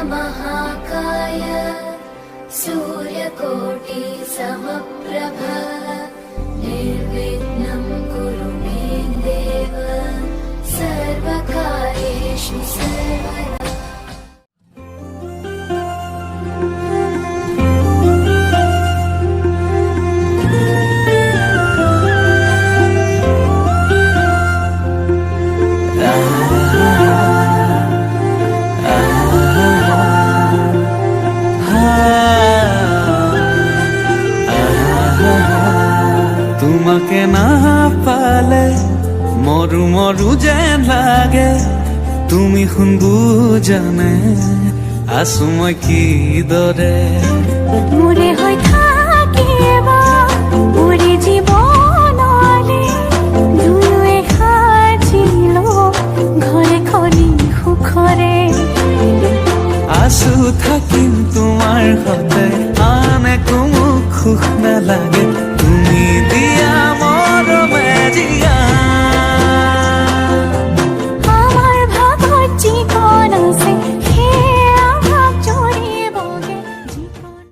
महाकाय सूर्यकोटि समप्रभ निर्विघ्नं कुरु मे देव सर्वकार्येषु सर्वदा। তোমাকে না পালে মরু মরু যেন লাগে, তুমি শুন বুজানে আছো মই কিদৰে। মোৰে হৈ থাকিব মোৰে জীৱনলে, দুয়োৱে সাজিলো ঘৰে খনি সুখৰে। আছো থাকিম তোমাৰ সতে, আন একো মোক সুখ নালাগে, তুমি দিয়া মৰমে জিয়া। আমাৰ ভাগত যিকণ আছে সেয়া ভাগ জৰিবগে যিকণ।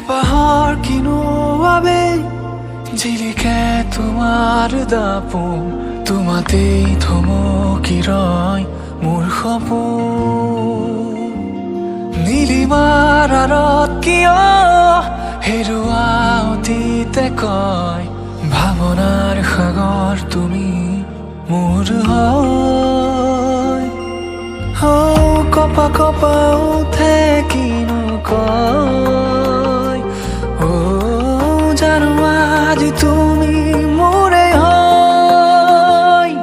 পাহাড় কিনোয়াবে জিলিকে তোমাৰ দাপোন, তোমাতেই থমকি ৰয় মোৰ সপোন। নীলিমাৰ আঁৰত কিয় হেৰুৱা অতীতে কয়, ভাৱনাৰ সাগৰ তুমি মোৰ হয়। কপা কপা উঠে কিনো কয়, জানো আজি তুমি মোৰে হয়।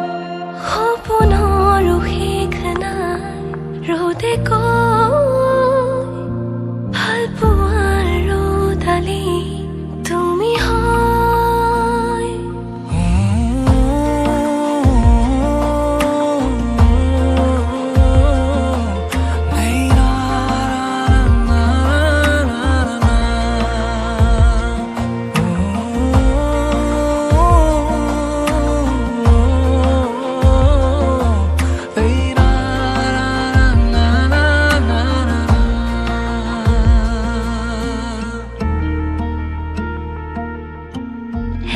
সপোনৰ শেষ নাই ৰ'দে কয়, ভাল পোৱাৰ ৰ'দালি তুমি হয়।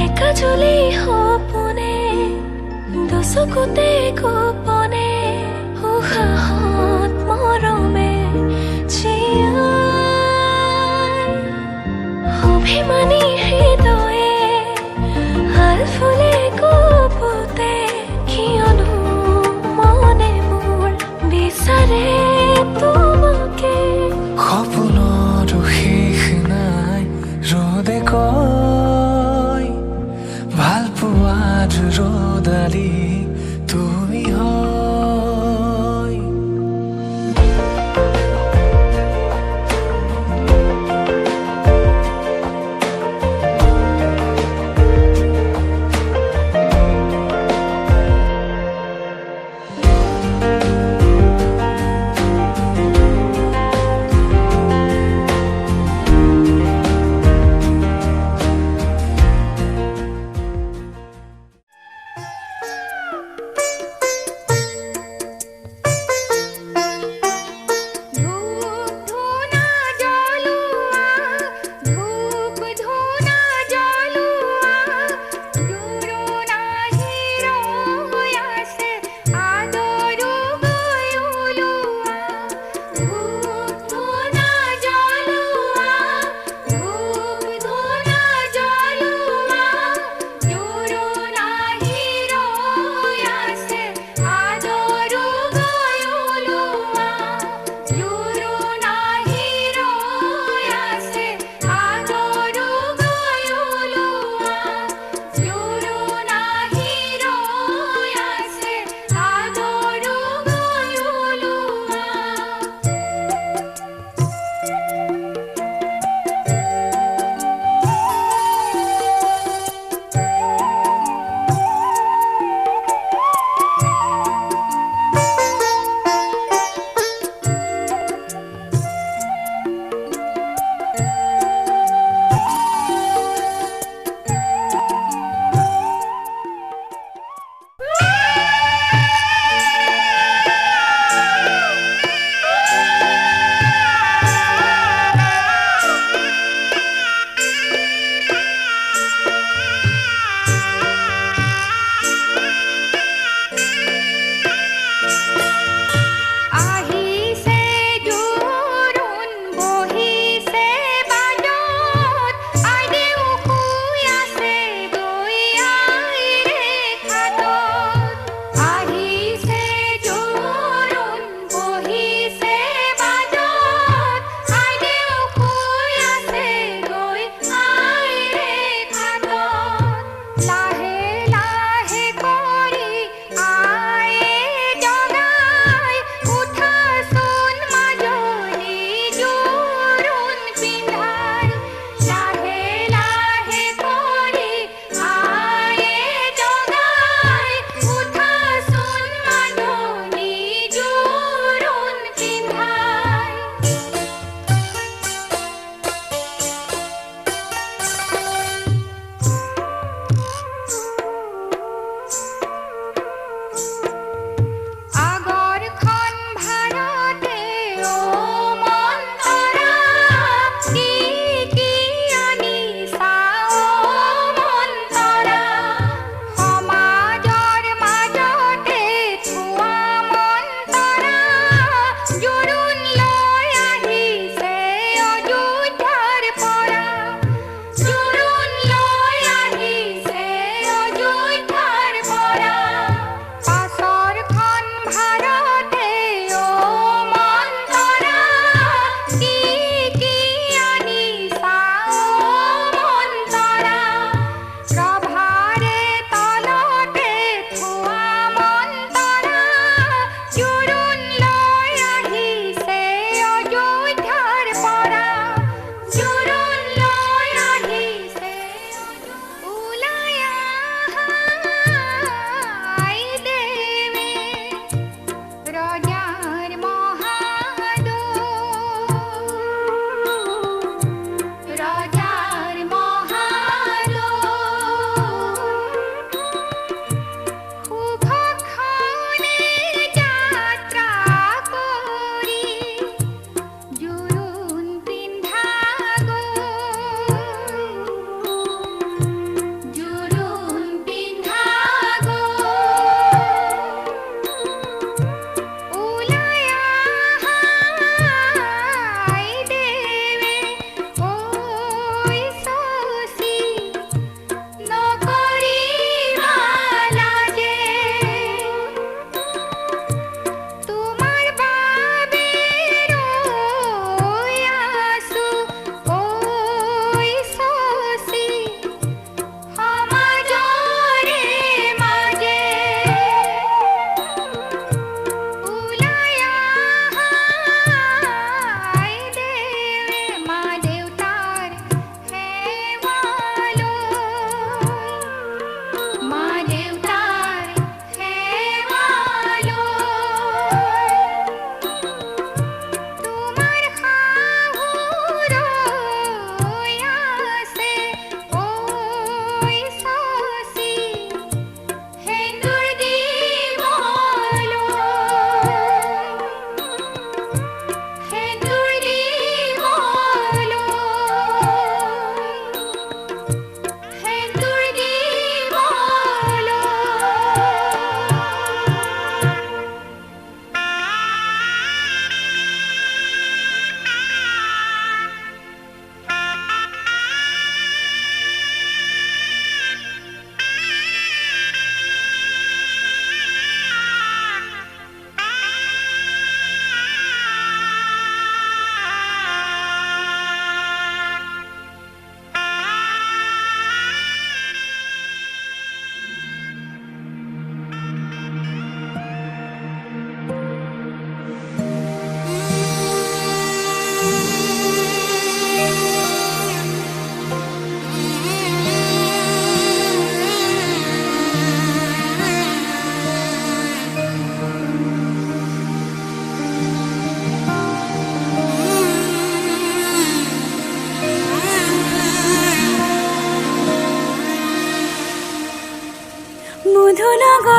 একাজলি সপোনে দুচকুতে গোপনে, উশাহত মৰমে জীয়াই। অভিমানী হৃদয়ে হাল ফুলে কপোতে, কিয়নো মনে মোৰ বিচাৰে তোমাকে। সপোনৰ শেষ নাই ৰ'দে কয়, ভাল পোৱাৰ ৰ'দালি তুমি হয়।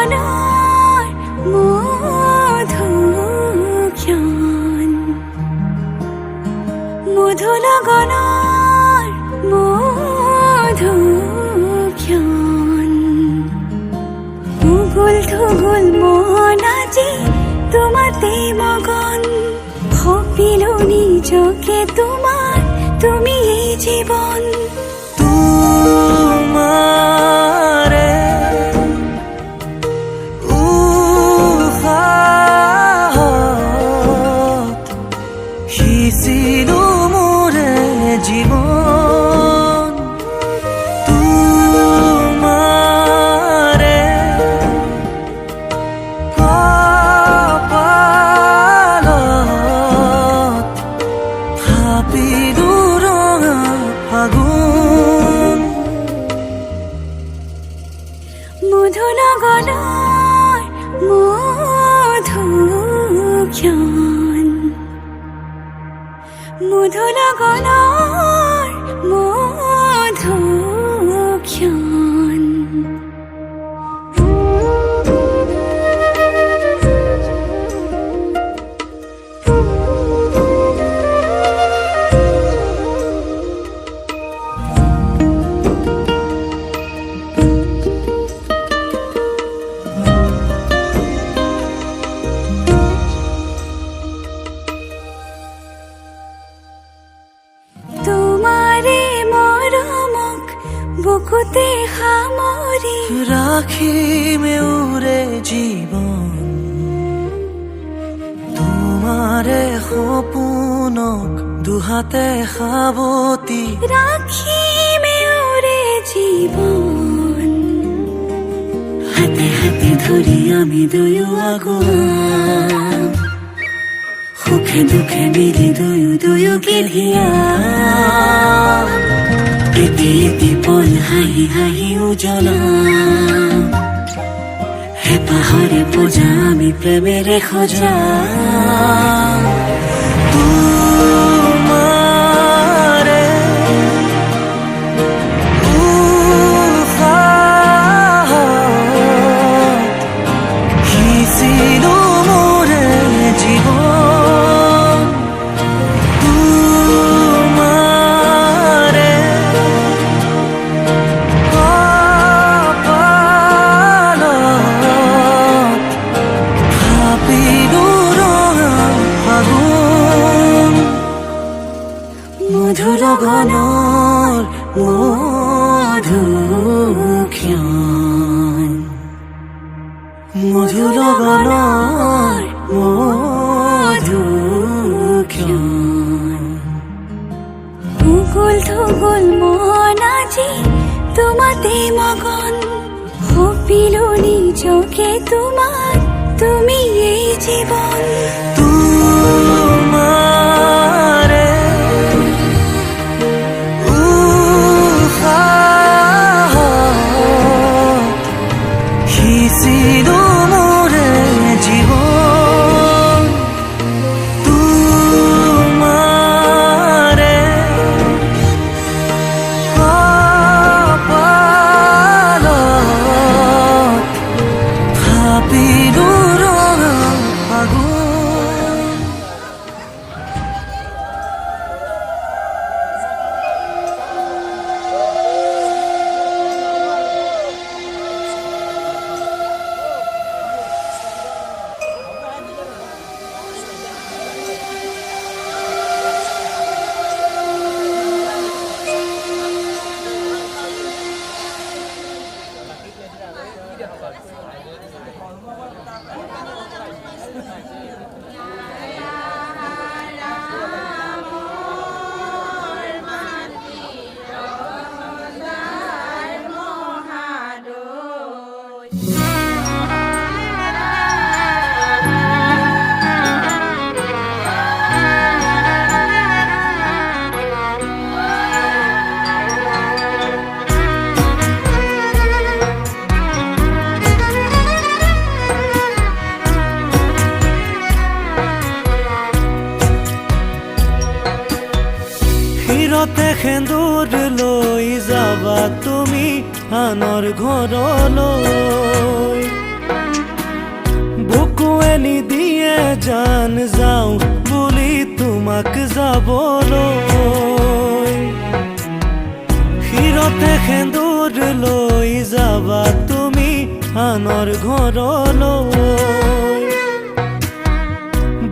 লগনৰ মধুক্ষণ মধু লগনৰ মধুক্ষণ উগুল থুগুল মন আজি তোমাতে মগন ভাবিলো নিজকে তোমাৰ তুমি এই জীৱন তোমাৰে উশাহত সিঁচিলো মোৰে জীৱন তোমাৰে কপালত থাপিলো ৰঙা ফাগুন মধু লগনৰ মধুক্ষণ মধু লগনৰ মধুক্ষণ তোমাৰে মৰমক বুকুতে সামৰি ৰাখিমে উৰে জীবন তোমাৰে সপোনক দুহাতে সাবতি ৰাখিমে ওৰে জীৱন হাতে হাতে ধৰি আমি দুয়ো আগুৱাম সুখে দুখে মিলি দুয়ো দুয়োকে ধিয়াম এটি এটি পল হাঁহি হাঁহি উজ্বলাম হেঁপাহৰে পূজা আমি প্ৰেমেৰে সজাম তোমাৰে উশাহত সিঁচিলো মোৰে জীৱন তোমাৰে কপালত থাপিলো ৰঙা ফাগুন মধু লগনৰ মধুক্ষণ মধু লগনৰ মধুক্ষণ উগুল থুগুল মন আজি তোমাতে মগন ভাবিলো নিজকে তোমাৰ তুমি এই জীৱন তোমাৰে উশাহত সিঁচিলো মোৰে জীৱন তোমাৰে কপালত থাপিলো ৰঙা ফাগুন শিৰতে সেন্দুৰ লৈ যাবা তুমি আনৰ ঘৰলৈ বুকুৱে নিদিয়ে জান যাওঁ বুলি তোমাক যাবলৈ শিৰতে সেন্দুৰ লৈ যাবা তুমি আনৰ ঘৰলৈ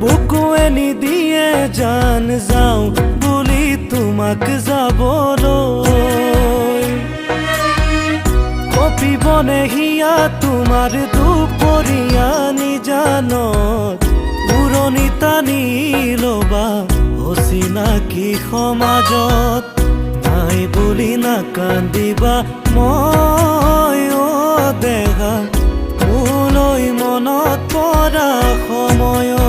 বুকুৱে নিদিয়ে জান যাওঁ বুলি তোমাক যাবলৈ কপিবনে হিয়া তোমাৰ দুপৰীয়া নিজানত উৰণি টানি ল'বা অচিনাকি সমাজত নাই বুলি নাকান্দিবা মই দেহা মোলৈ মনত পৰা সময়ত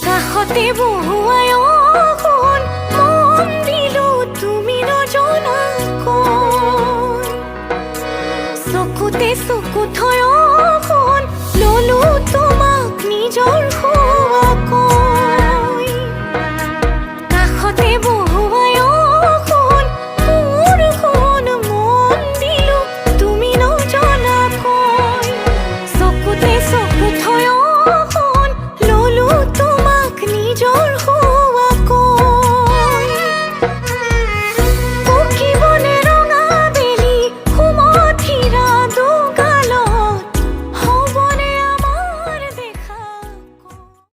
কাষতে বহুৱাই অকণ মন দিলো তুমি নজনাকৈ চকুতে চকু থৈ অকণ ললো তোমাক নিজৰ